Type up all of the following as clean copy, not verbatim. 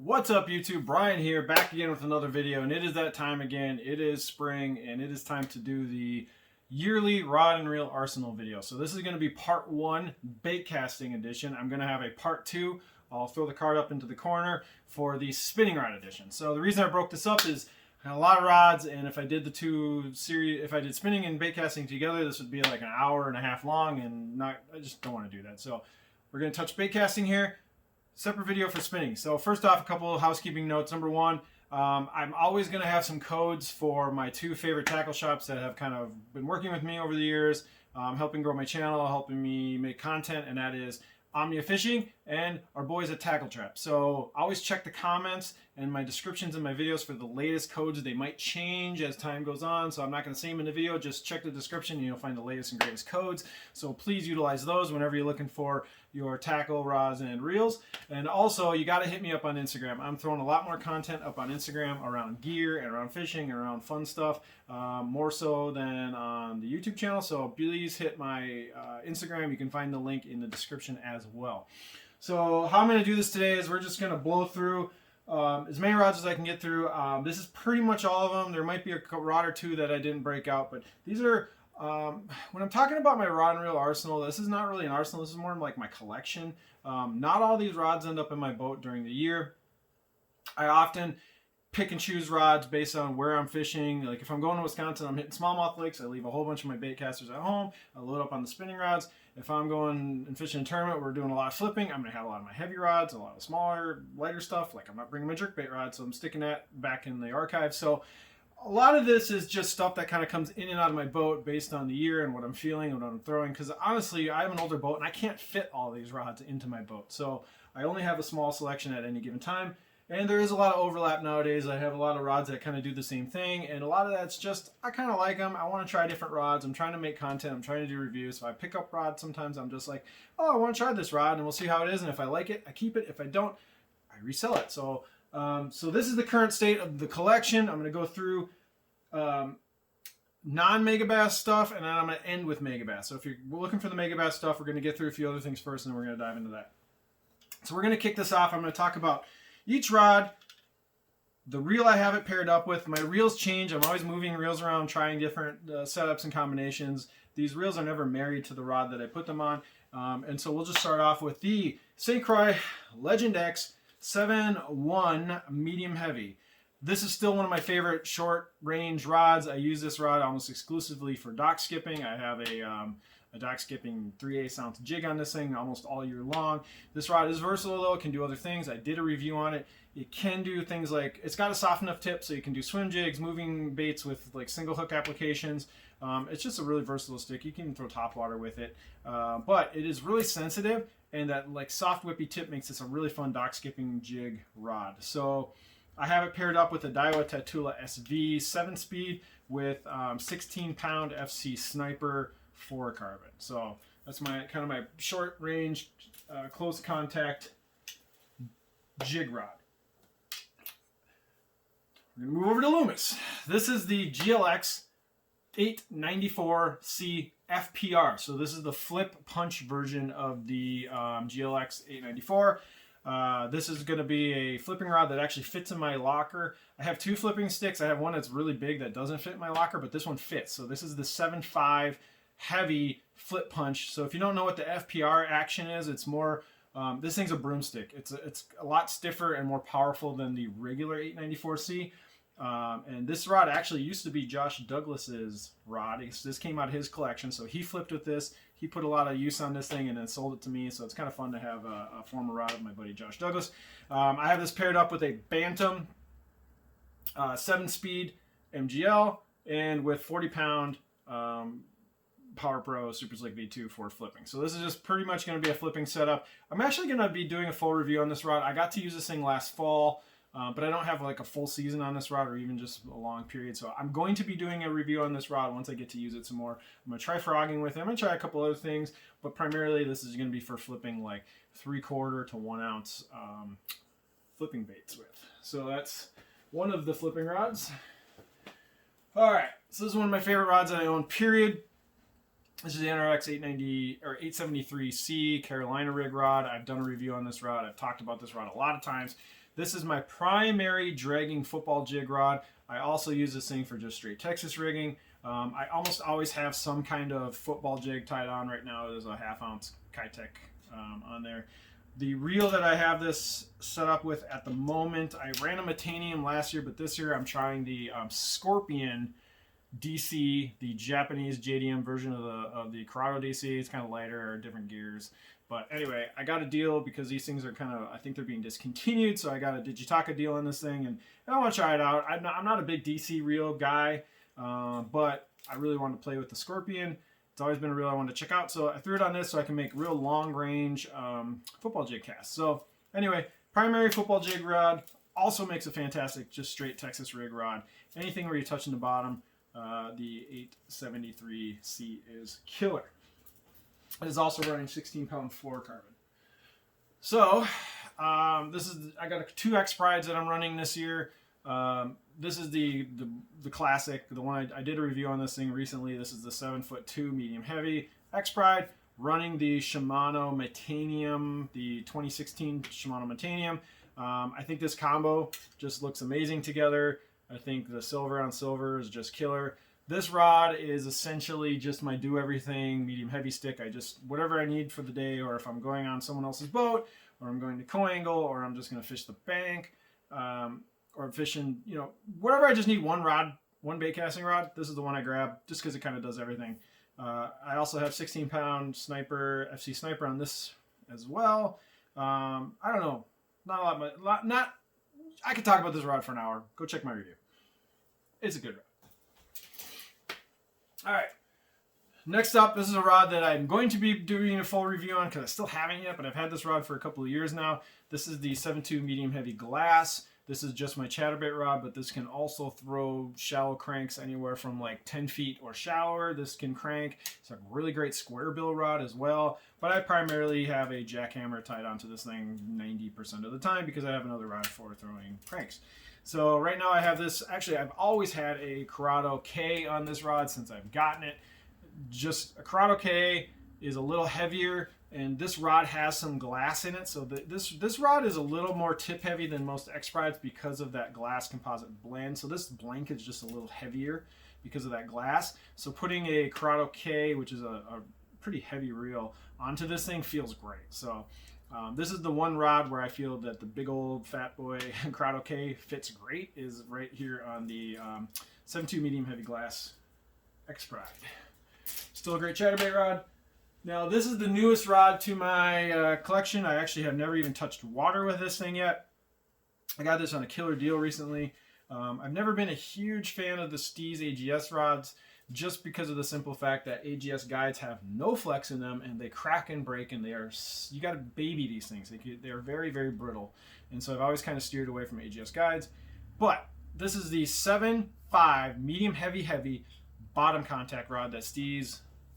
What's up YouTube? Brian here, back again with another video, and it is that time again. It is spring and it is time to do the yearly rod and reel arsenal video. So this is going to be part 1 bait casting edition. I'm going to have a part 2. I'll throw the card up into the corner for the spinning rod edition. So the reason I broke this up is I had a lot of rods, and if I did the two series, if I did spinning and bait casting together, this would be like an hour and a half long, and I just don't want to do that. So we're going to touch bait casting here. Separate video for spinning. So first off, a couple of housekeeping notes. Number one, I'm always going to have some codes for my 2 favorite tackle shops that have kind of been working with me over the years, helping grow my channel, helping me make content, and that is Omnia Fishing and our boys at Tackle Trap. So always check the comments and my descriptions in my videos for the latest codes. They might change as time goes on, so I'm not going to say them in the video. Just check the description and you'll find the latest and greatest codes. So please utilize those whenever you're looking for your tackle, rods, and reels. And also, you got to hit me up on Instagram. I'm throwing a lot more content up on Instagram around gear and around fishing and around fun stuff, more so than on the YouTube channel. So please hit my Instagram. You can find the link in the description as well. So how I'm going to do this today is we're just going to blow through as many rods as I can get through. This is pretty much all of them. There might be a rod or two that I didn't break out, but these are, when I'm talking about my rod and reel arsenal, this is not really an arsenal. This is more like my collection. Not all these rods end up in my boat during the year. I often pick and choose rods based on where I'm fishing. Like if I'm going to Wisconsin, I'm hitting smallmouth lakes, I leave a whole bunch of my bait casters at home. I load up on the spinning rods. If I'm going and fishing in a tournament, we're doing a lot of flipping, I'm going to have a lot of my heavy rods, a lot of smaller, lighter stuff. Like I'm not bringing my jerkbait rod, so I'm sticking that back in the archive. So a lot of this is just stuff that kind of comes in and out of my boat based on the year and what I'm feeling and what I'm throwing. Because honestly, I have an older boat and I can't fit all these rods into my boat. So I only have a small selection at any given time. And there is a lot of overlap nowadays. I have a lot of rods that kind of do the same thing. And a lot of that's just, I kind of like them. I want to try different rods. I'm trying to make content. I'm trying to do reviews. So I pick up rods. Sometimes I'm just like, oh, I want to try this rod and we'll see how it is. And if I like it, I keep it. If I don't, I resell it. So, so this is the current state of the collection. I'm going to go through non-Megabass stuff, and then I'm going to end with Megabass. So if you're looking for the Megabass stuff, we're going to get through a few other things first, and then we're going to dive into that. So we're going to kick this off. I'm going to talk about each rod, the reel I have it paired up with. My reels change. I'm always moving reels around, trying different setups and combinations. These reels are never married to the rod that I put them on. And so we'll just start off with the St. Croix Legend X 7-1 medium heavy. This is still one of my favorite short range rods. I use this rod almost exclusively for dock skipping. I have a dock skipping 3/8 ounce jig on this thing almost all year long. This rod is versatile though, it can do other things. I did a review on it. It can do things like, it's got a soft enough tip so you can do swim jigs, moving baits with like single hook applications. It's just a really versatile stick. You can throw topwater with it, but it is really sensitive, and that like soft whippy tip makes this a really fun dock skipping jig rod. So I have it paired up with a Daiwa Tatula SV 7-speed with 16-pound FC Sniper fluorocarbon. So that's my kind of my short range, close contact jig rod. We're gonna move over to Loomis. This is the GLX 894C FPR. So this is the flip punch version of the GLX 894. This is going to be a flipping rod that actually fits in my locker. I have 2 flipping sticks. I have one that's really big that doesn't fit in my locker, but this one fits. So this is the 7.5 heavy flip punch. So if you don't know what the FPR action is, it's more, this thing's a broomstick. It's a lot stiffer and more powerful than the regular 894C. And this rod actually used to be Josh Douglas's rod. This came out of his collection, so he flipped with this. He put a lot of use on this thing and then sold it to me, so it's kind of fun to have a former rod of my buddy Josh Douglas. I have this paired up with a Bantam 7-speed MGL and with 40-pound Power Pro Super Slick V2 for flipping. So this is just pretty much going to be a flipping setup. I'm actually going to be doing a full review on this rod. I got to use this thing last fall. But I don't have like a full season on this rod or even just a long period. So I'm going to be doing a review on this rod once I get to use it some more. I'm going to try frogging with it. I'm going to try a couple other things, but primarily this is going to be for flipping like 3/4 to 1 ounce flipping baits with. So that's one of the flipping rods. All right, so this is one of my favorite rods that I own, period. This is the NRX 890 or 873C Carolina rig rod. I've done a review on this rod. I've talked about this rod a lot of times. This is my primary dragging football jig rod. I also use this thing for just straight Texas rigging. I almost always have some kind of football jig tied on. Right now there's a 1/2 ounce Kitech on there. The reel that I have this set up with at the moment, I ran a Metanium last year, but this year I'm trying the Scorpion DC, the Japanese JDM version of the Corrado DC. It's kind of lighter, different gears. But anyway, I got a deal because these things are kind of, I think they're being discontinued, so I got a Digitaka deal on this thing, and I want to try it out. I'm not a big DC reel guy, but I really wanted to play with the Scorpion. It's always been a reel I wanted to check out, so I threw it on this so I can make real long-range football jig casts. So anyway, primary football jig rod also makes a fantastic just straight Texas rig rod. Anything where you're touching the bottom, the 873C is killer. It is also running 16-pound fluorocarbon. So I got 2 X Prides that I'm running this year. This is the classic, the one I did a review on this thing recently. This is the 7'2" medium heavy X Pride running the Shimano Metanium, the 2016 Shimano Metanium. I think this combo just looks amazing together. I think the silver on silver is just killer. This rod is essentially just my do everything medium heavy stick. I just, whatever I need for the day, or if I'm going on someone else's boat, or I'm going to co-angle, or I'm just going to fish the bank, or fishing, you know, whatever. I just need one rod, one bait casting rod. This is the one I grab just because it kind of does everything. I also have 16-pound Sniper, FC Sniper on this as well. I don't know, not a lot, I could talk about this rod for an hour. Go check my review. It's a good rod. All right. Next up, this is a rod that I'm going to be doing a full review on because I still haven't yet, but I've had this rod for a couple of years now. This is the 7.2 medium heavy glass. This is just my chatterbait rod, but this can also throw shallow cranks anywhere from like 10 feet or shallower. This can crank. It's a really great square bill rod as well, but I primarily have a jackhammer tied onto this thing 90% of the time because I have another rod for throwing cranks. So right now I have this, actually I've always had a Corrado K on this rod since I've gotten it. Just a Corrado K is a little heavier, and this rod has some glass in it, so this rod is a little more tip heavy than most X Prides because of that glass composite blend. So this blank is just a little heavier because of that glass. So putting a Corrado K, which is a pretty heavy reel, onto this thing feels great. So this is the one rod where I feel that the big old fat boy Corrado K fits great, is right here on the 7.2 medium heavy glass X Pride. Still a great chatterbait rod. Now this is the newest rod to my collection. I actually have never even touched water with this thing yet. I got this on a killer deal recently. I've never been a huge fan of the Steez AGS rods just because of the simple fact that AGS guides have no flex in them and they crack and break, and you got to baby these things. They're very, very brittle. And so I've always kind of steered away from AGS guides. But this is the 7.5 medium heavy bottom contact rod that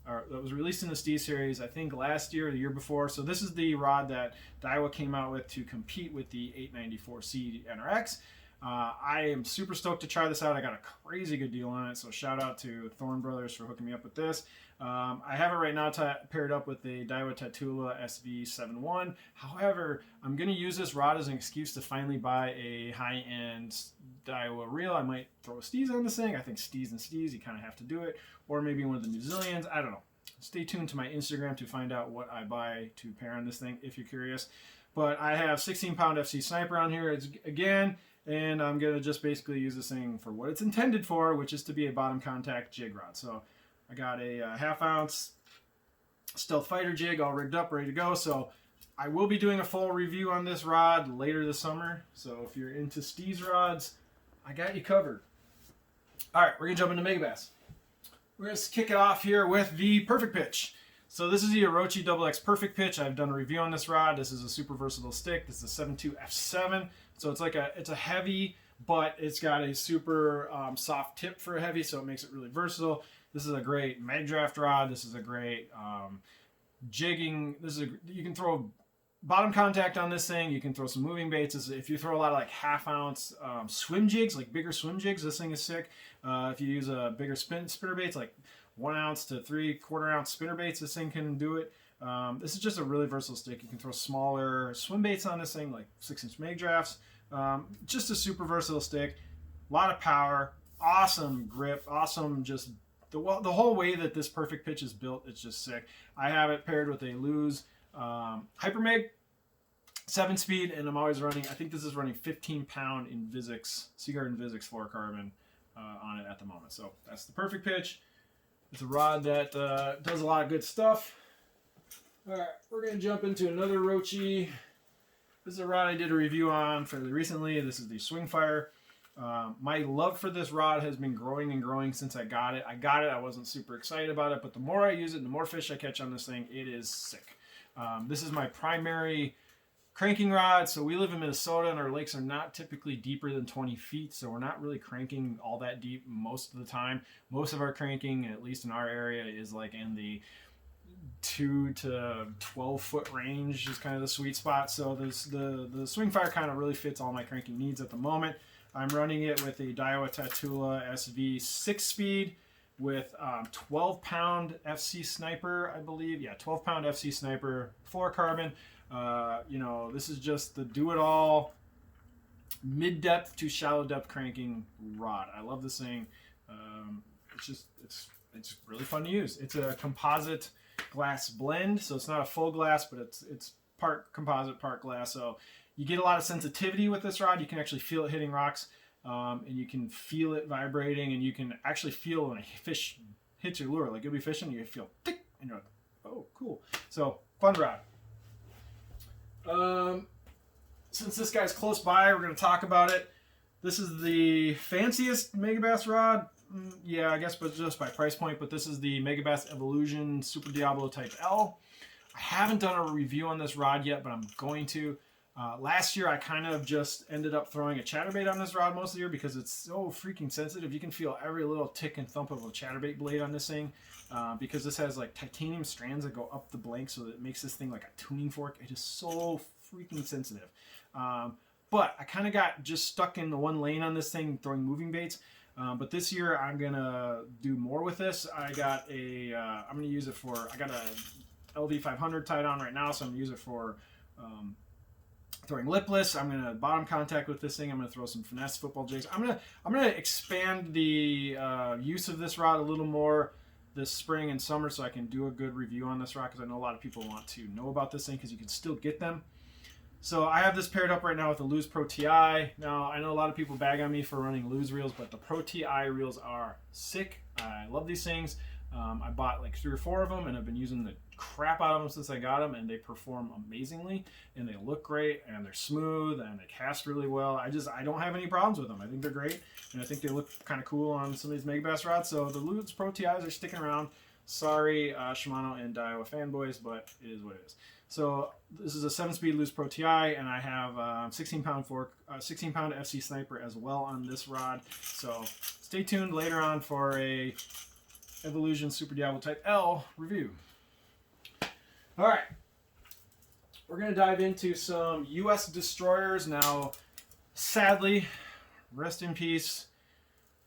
that was released in the Steez series, I think last year or the year before. So this is the rod that Daiwa came out with to compete with the 894C NRX. I am super stoked to try this out. I got a crazy good deal on it, so shout out to Thorn Brothers for hooking me up with this. I have it right now paired up with the Daiwa Tatula SV71. However, I'm going to use this rod as an excuse to finally buy a high-end Daiwa reel. I might throw a Steez on this thing. I think Steez and Steez, you kind of have to do it. Or maybe one of the New Zealands. I don't know. Stay tuned to my Instagram to find out what I buy to pair on this thing if you're curious. But I have 16-pound FC Sniper on here again, and I'm going to just basically use this thing for what it's intended for, which is to be a bottom contact jig rod. So I got a 1/2 ounce Stealth Fighter jig all rigged up, ready to go. So I will be doing a full review on this rod later this summer. So if you're into Steez rods, I got you covered. All right, we're going to jump into Megabass. We're going to kick it off here with the Perfect Pitch. So this is the Orochi XX Perfect Pitch. I've done a review on this rod. This is a super versatile stick. This is a 7.2 F7. So it's a heavy, but it's got a super soft tip for a heavy, so it makes it really versatile. This is a great mag draft rod. This is a great jigging. You can throw bottom contact on this thing. You can throw some moving baits. If you throw a lot of like 1/2 ounce swim jigs, like bigger swim jigs, this thing is sick. If you use a bigger spinner baits, like 1 ounce to 3/4 ounce spinner baits, this thing can do it. This is just a really versatile stick. You can throw smaller swim baits on this thing, like 6-inch mag drafts. Just a super versatile stick, a lot of power, awesome grip, awesome just the whole way that this perfect pitch is built. It's just sick. I have it paired with a Luz Hypermeg 7-speed, and I'm always running, I think this is running 15-pound Invisics, Seaguard Invisics fluorocarbon on it at the moment. So that's the perfect pitch. It's a rod that does a lot of good stuff. All right, we're going to jump into another Orochi. This is a rod I did a review on fairly recently. This is the Swingfire. My love for this rod has been growing and growing since I got it. I wasn't super excited about it, but the more I use it, the more fish I catch on this thing, it is sick. This is my primary cranking rod. So we live in Minnesota and our lakes are not typically deeper than 20 feet. So we're not really cranking all that deep most of the time. Most of our cranking, at least in our area, is like in the 2 to 12 foot range is kind of the sweet spot. So the Swingfire kind of really fits all my cranking needs at the moment. I'm running it with a Daiwa Tatula SV 6-speed with 12-pound FC Sniper, I believe. Yeah, 12-pound FC Sniper fluorocarbon. You know, this is just the do-it-all mid-depth to shallow-depth cranking rod. I love this thing. It's really fun to use. It's a composite glass blend, so it's not a full glass, but it's part composite, part glass. So you get a lot of sensitivity with this rod. You can actually feel it hitting rocks, and you can feel it vibrating, and you can actually feel when a fish hits your lure. Like you'll be fishing, you feel tick, and you're like, oh, cool. So fun rod. Since this guy's close by, we're going to talk about it. This is the fanciest Megabass rod. Yeah, I guess, but just by price point. But this is the Megabass Evolution Super Diablo Type L. I haven't done a review on this rod yet, but I'm going to. Last year, I kind of just ended up throwing a chatterbait on this rod most of the year because it's so freaking sensitive. You can feel every little tick and thump of a chatterbait blade on this thing because this has like titanium strands that go up the blank, so that it makes this thing like a tuning fork. It is so freaking sensitive. But I kind of got just stuck in the one lane on this thing throwing moving baits. But this year I'm gonna do more with this. I got a, I'm gonna use it for, I got a LV500 tied on right now, so I'm gonna use it for throwing lipless. I'm gonna bottom contact with this thing. I'm gonna throw some finesse football jigs. I'm gonna expand the use of this rod a little more this spring and summer, so I can do a good review on this rod because I know a lot of people want to know about this thing because you can still get them. So I have this paired up right now with the Luz Pro TI. Now, I know a lot of people bag on me for running Luz reels, but the Pro TI reels are sick. I love these things. I bought like 3 or 4 of them, and I've been using the crap out of them since I got them, and they perform amazingly, and they look great, and they're smooth, and they cast really well. I don't have any problems with them. I think they're great, and I think they look kind of cool on some of these Megabass rods. So the Luz Pro TIs are sticking around. Sorry, Shimano and Daiwa fanboys, but it is what it is. So this is a 7-speed Luz Pro TI, and I have 16-pound FC Sniper as well on this rod. So stay tuned later on for a Evolution Super Diablo Type L review. All right, we're going to dive into some U.S. destroyers. Now, sadly, rest in peace,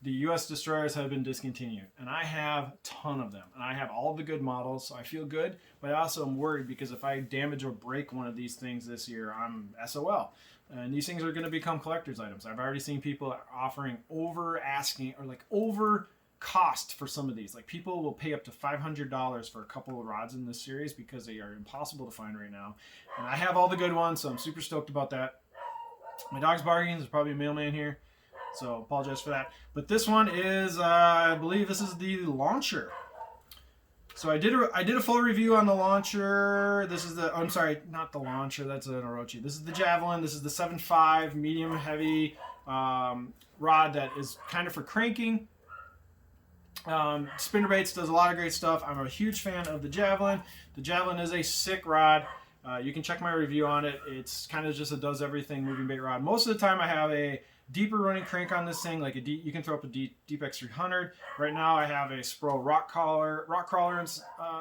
the U.S. destroyers have been discontinued, and I have a ton of them, and I have all the good models, so I feel good, but I also am worried because if I damage or break one of these things this year, I'm SOL. And these things are going to become collector's items. I've already seen people offering over cost for some of these. Like people will pay up to $500 for a couple of rods in this series because they are impossible to find right now. And I have all the good ones, so I'm super stoked about that. My dog's barking. There's probably a mailman here, so apologize for that. But this one is, I believe this is the launcher. So I did a full review on the launcher. This is the, I'm sorry, not the launcher. That's an Orochi. This is the Javelin. This is the 7.5 medium heavy rod that is kind of for cranking. Spinnerbaits does a lot of great stuff. I'm a huge fan of the Javelin. The Javelin is a sick rod. You can check my review on it. It's kind of just a does everything moving bait rod. Most of the time I have a deeper running crank on this thing, like a you can throw up a Deep X300. Right now I have a Spro rock crawler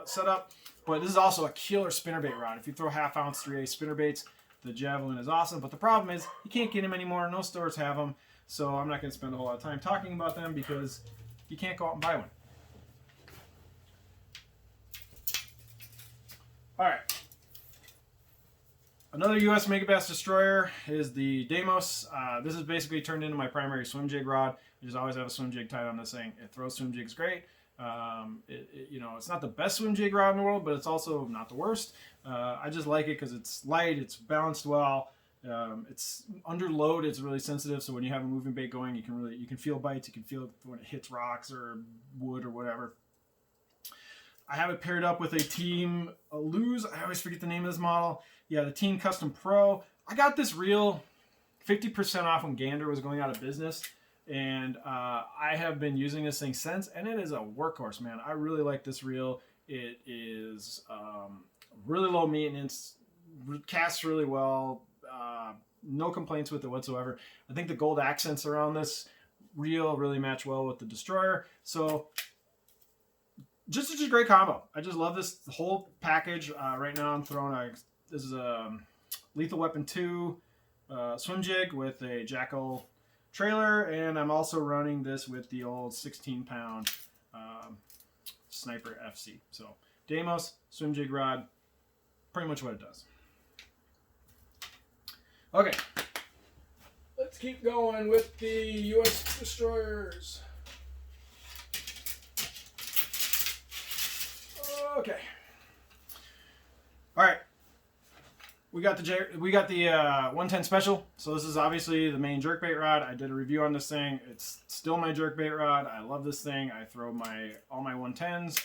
set up, but this is also a killer spinnerbait rod. If you throw half ounce 3A spinnerbaits, the Javelin is awesome. But the problem is you can't get them anymore. No stores have them, so I'm not going to spend a whole lot of time talking about them because you can't go out and buy one. All right. Another US Megabass Destroyer is the Damos. This is basically turned into my primary swim jig rod. I just always have a swim jig tied on this thing. It throws swim jigs great. You know, it's not the best swim jig rod in the world, but it's also not the worst. I just like it because it's light, it's balanced well. It's under load, it's really sensitive, so when you have a moving bait going, you can feel bites, you can feel it when it hits rocks or wood or whatever. I have it paired up with a Team Lose. I always forget the name of this model. Yeah, the Team Custom Pro. I got this reel 50% off when Gander was going out of business, and I have been using this thing since, and it is a workhorse, man. I really like this reel. It is really low maintenance, casts really well, no complaints with it whatsoever. I think the gold accents around this reel really match well with the Destroyer, so just a great combo. I just love this whole package. Right now I'm throwing this is a Lethal Weapon 2 swim jig with a Jackal trailer, and I'm also running this with the old 16-pound Sniper FC. So Damos swim jig rod, pretty much what it does. Okay, let's keep going with the US Destroyers. Okay. All right. We got the 110 special. So this is obviously the main jerkbait rod. I did a review on this thing. It's still my jerkbait rod. I love this thing. I throw all my 110s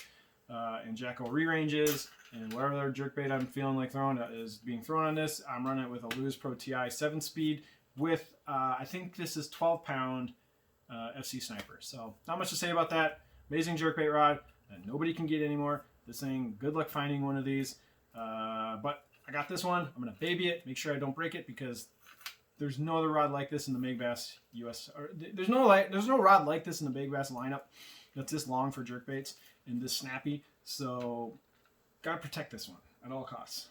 and Jackal re-ranges, and whatever other jerkbait I'm feeling like throwing is being thrown on this. I'm running it with a Lewis Pro TI 7-speed with I think this is 12-pound FC Sniper. So not much to say about that. Amazing jerkbait rod that nobody can get anymore. This thing, good luck finding one of these. But I got this one. I'm gonna baby it, make sure I don't break it, because there's no other rod like this in the Megabass US. Or there's no rod like this in the Megabass lineup that's this long for jerkbaits and this snappy. So gotta protect this one at all costs.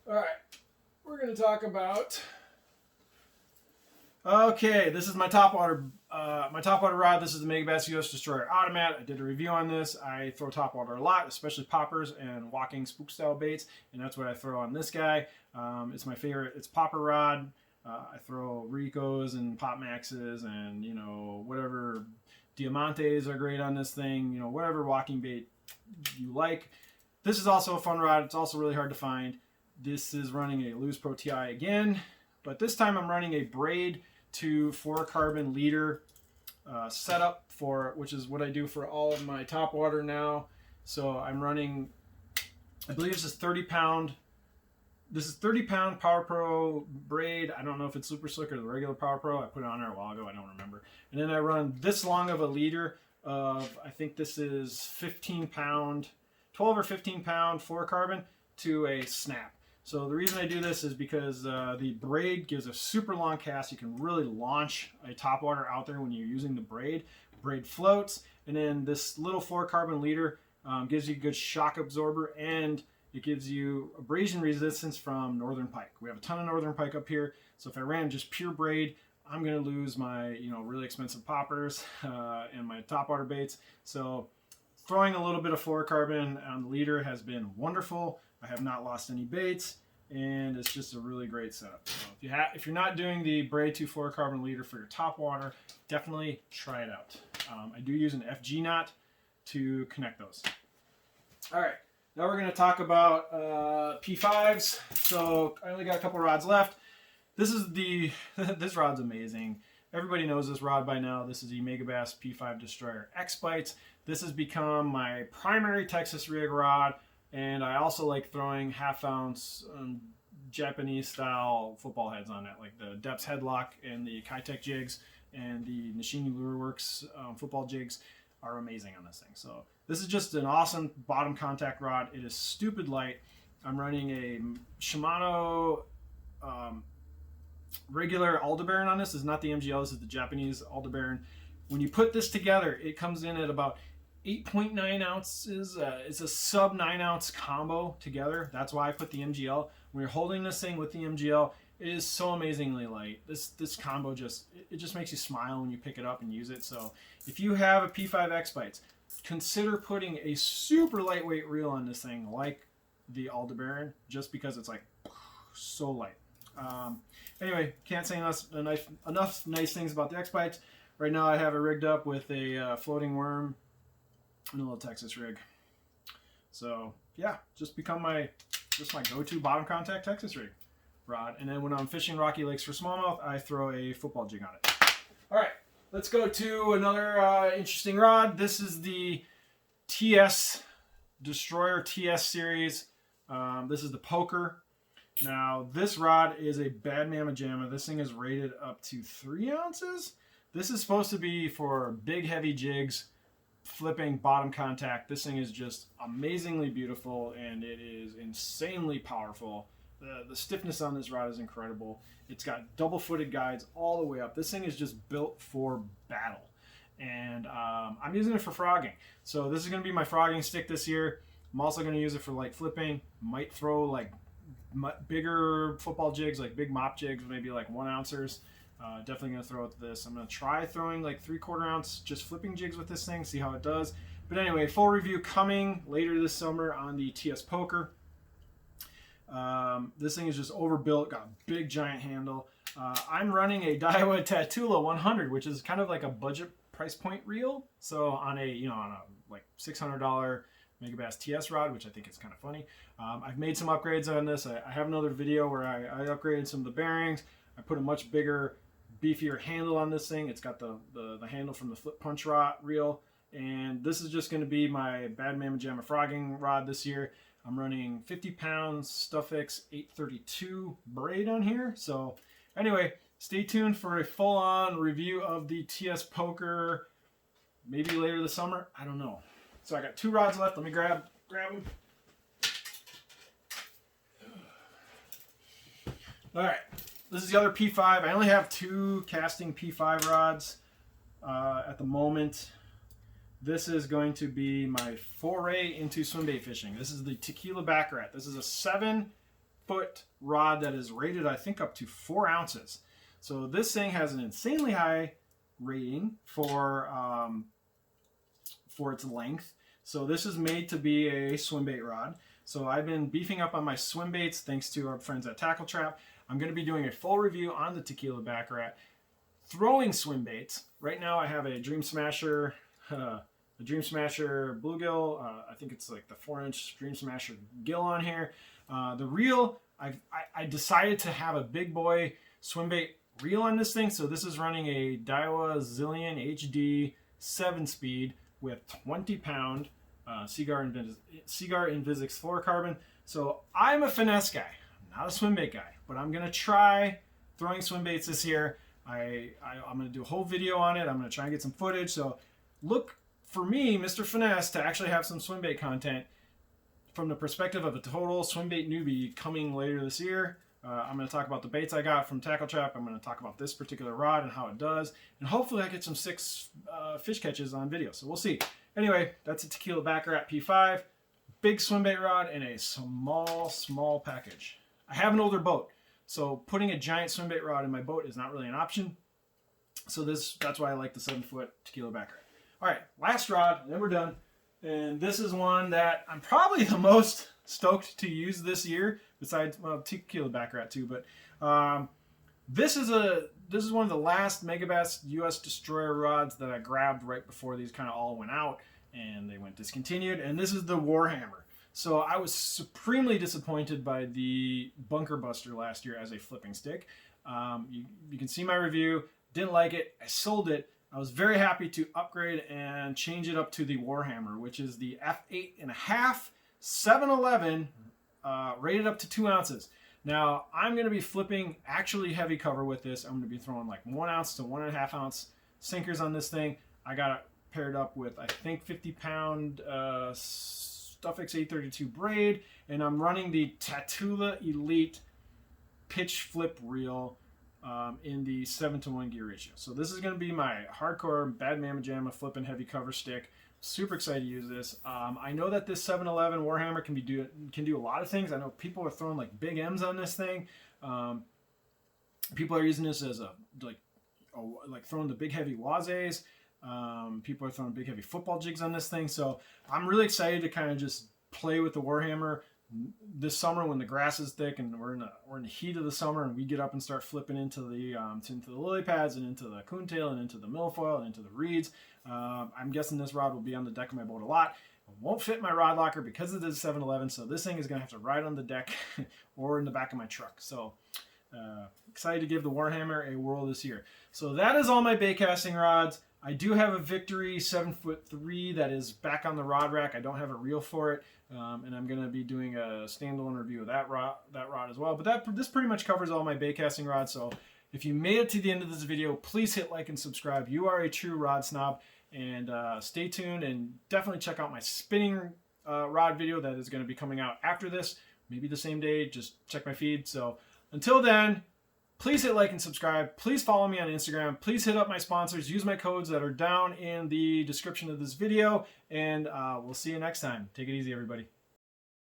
All right, we're gonna talk about. Okay, this is my Topwater rod. This is the Megabass US Destroyer Automat. I did a review on this. I throw Topwater a lot, especially poppers and walking spook style baits, and that's what I throw on this guy. It's my favorite. It's popper rod. I throw Ricos and Pop Maxes, and you know, whatever Diamantes are great on this thing. You know, whatever walking bait you like. This is also a fun rod. It's also really hard to find. This is running a Lewis Pro TI again, but this time I'm running a braid to fluorocarbon leader setup which is what I do for all of my Topwater now. So I'm running, I believe this is 30-pound. This is 30-pound Power Pro braid. I don't know if it's Super Slick or the regular Power Pro. I put it on there a while ago. I don't remember. And then I run this long of a leader of, I think this is 15-pound, 12 or 15-pound fluorocarbon to a snap. So the reason I do this is because the braid gives a super long cast. You can really launch a Topwater out there when you're using the braid. Braid floats, and then this little fluorocarbon leader gives you a good shock absorber, and it gives you abrasion resistance from northern pike. We have a ton of northern pike up here, so if I ran just pure braid, I'm going to lose my really expensive poppers and my Topwater baits. So throwing a little bit of fluorocarbon on the leader has been wonderful. I have not lost any baits, and it's just a really great setup. So if you're not doing the braid to fluorocarbon leader for your Topwater, definitely try it out. I do use an FG knot to connect those. All right, now we're going to talk about P5s. So I only got a couple rods left. This rod's amazing. Everybody knows this rod by now. This is the Megabass P5 Destroyer X Bites. This has become my primary Texas rig rod. And I also like throwing half-ounce Japanese style football heads on it, like the Depths Headlock and the Kitech jigs and the Nishini Lure Works football jigs are amazing on this thing. So this is just an awesome bottom contact rod. It is stupid light. I'm running a Shimano regular Aldebaran on this. This is not the MGL, this is the Japanese Aldebaran. When you put this together, it comes in at about 8.9 ounces. It's a sub 9 ounce combo together. That's why I put the MGL. When you're holding this thing with the MGL, it is so amazingly light. This combo just makes you smile when you pick it up and use it. So if you have a P5 X Bites, consider putting a super lightweight reel on this thing, like the Aldebaran just because it's like so light. Anyway, can't say enough nice things about the X-Bites. Right now I have it rigged up with a floating worm and a little Texas rig. So yeah, just become my go-to bottom contact Texas rig rod. And then when I'm fishing Rocky Lakes for smallmouth, I throw a football jig on it. All right, let's go to another interesting rod. This is the TS Destroyer TS series. This is the poker. Now this rod is a Bad Mama Jamma. This thing is rated up to 3 ounces. This is supposed to be for big heavy jigs, flipping bottom contact. This thing is just amazingly beautiful and it is insanely powerful. The stiffness on this rod is incredible. It's got double footed guides all the way up. This thing is just built for battle. And I'm using it for frogging. So this is going to be my frogging stick this year. I'm also going to use it for like flipping. Might throw like bigger football jigs, like big mop jigs, maybe like 1 ounces. Definitely going to throw it with this. I'm going to try throwing like 3/4 ounce just flipping jigs with this thing, see how it does. But anyway, full review coming later this summer on the TS Poker. This thing is just overbuilt, got a big giant handle. I'm running a Daiwa Tatula 100, which is kind of like a budget price point reel. So on a like $600 Megabass TS rod, which I think is kind of funny. I've made some upgrades on this. I have another video where I upgraded some of the bearings. I put a much bigger, beefier handle on this thing. It's got the handle from the flip punch rod reel. And this is just going to be my Bad Mama Jamma frogging rod this year. I'm running 50 pounds StuffX 832 braid on here. So anyway, stay tuned for a full-on review of the TS Poker, maybe later this summer. I don't know. So I got 2 rods left. Let me grab them. All right, this is the other P5. I only have 2 casting P5 rods at the moment. This is going to be my foray into swimbait fishing. This is the Tequila Backer. This is a 7-foot rod that is rated, I think, up to 4 ounces. So this thing has an insanely high rating for its length. So this is made to be a swimbait rod. So I've been beefing up on my swimbaits thanks to our friends at Tackle Trap. I'm going to be doing a full review on the Tequila Backer. Throwing swimbaits. Right now I have a Dream Smasher bluegill. I think it's like the 4-inch Dream Smasher gill on here. The reel, I decided to have a big boy swimbait reel on this thing. So this is running a Daiwa Zillion HD 7-speed with 20-pound Seaguar Invisix fluorocarbon. So I'm a finesse guy, I'm not a swimbait guy, but I'm gonna try throwing swimbaits this year. I'm gonna do a whole video on it. I'm gonna try and get some footage. So look for me, Mr. Finesse, to actually have some swimbait content from the perspective of a total swimbait newbie coming later this year. I'm going to talk about the baits I got from Tackle Trap. I'm going to talk about this particular rod and how it does. And hopefully I get some 6 fish catches on video. So we'll see. Anyway, that's a Tequila Backer at P5. Big swimbait rod in a small package. I have an older boat, so putting a giant swimbait rod in my boat is not really an option. So that's why I like the 7-foot Tequila Backer. All right, last rod, and then we're done. And this is one that I'm probably the most stoked to use this year, besides, well, Tequila Backer too. But this is one of the last Megabass US Destroyer rods that I grabbed right before these kind of all went out and they went discontinued. And this is the Warhammer. So I was supremely disappointed by the Bunker Buster last year as a flipping stick. You can see my review. Didn't like it. I sold it. I was very happy to upgrade and change it up to the Warhammer, which is the F8.5 711, rated up to 2 ounces. Now, I'm going to be flipping actually heavy cover with this. I'm going to be throwing like 1 ounce to 1.5 ounce sinkers on this thing. I got it paired up with, I think, 50-pound StuffX 832 braid, and I'm running the Tatula Elite pitch flip reel in the 7-to-1 gear ratio. So this is going to be my hardcore Bad Mama Jamma flipping heavy cover stick. Super excited to use this. I know that this 711 Warhammer can do a lot of things. I know people are throwing like big M's on this thing. People are using this as like throwing the big heavy wazays. People are throwing big heavy football jigs on this thing. So I'm really excited to kind of just play with the Warhammer, this summer when the grass is thick and we're in the heat of the summer and we get up and start flipping into the lily pads and into the coontail and into the milfoil and into the reeds. I'm guessing this rod will be on the deck of my boat a lot. It won't fit my rod locker because it is 7-Eleven, so this thing is going to have to ride on the deck or in the back of my truck. So excited to give the Warhammer a whirl this year. So that is all my bait casting rods. I do have a Victory 7'3" that is back on the rod rack. I don't have a reel for it, and I'm going to be doing a standalone review of that rod as well. But this pretty much covers all my bait casting rods. So if you made it to the end of this video, please hit like and subscribe. You are a true rod snob, and stay tuned and definitely check out my spinning rod video that is going to be coming out after this, maybe the same day. Just check my feed. So until then, please hit like and subscribe. Please follow me on Instagram. Please hit up my sponsors. Use my codes that are down in the description of this video. And we'll see you next time. Take it easy, everybody.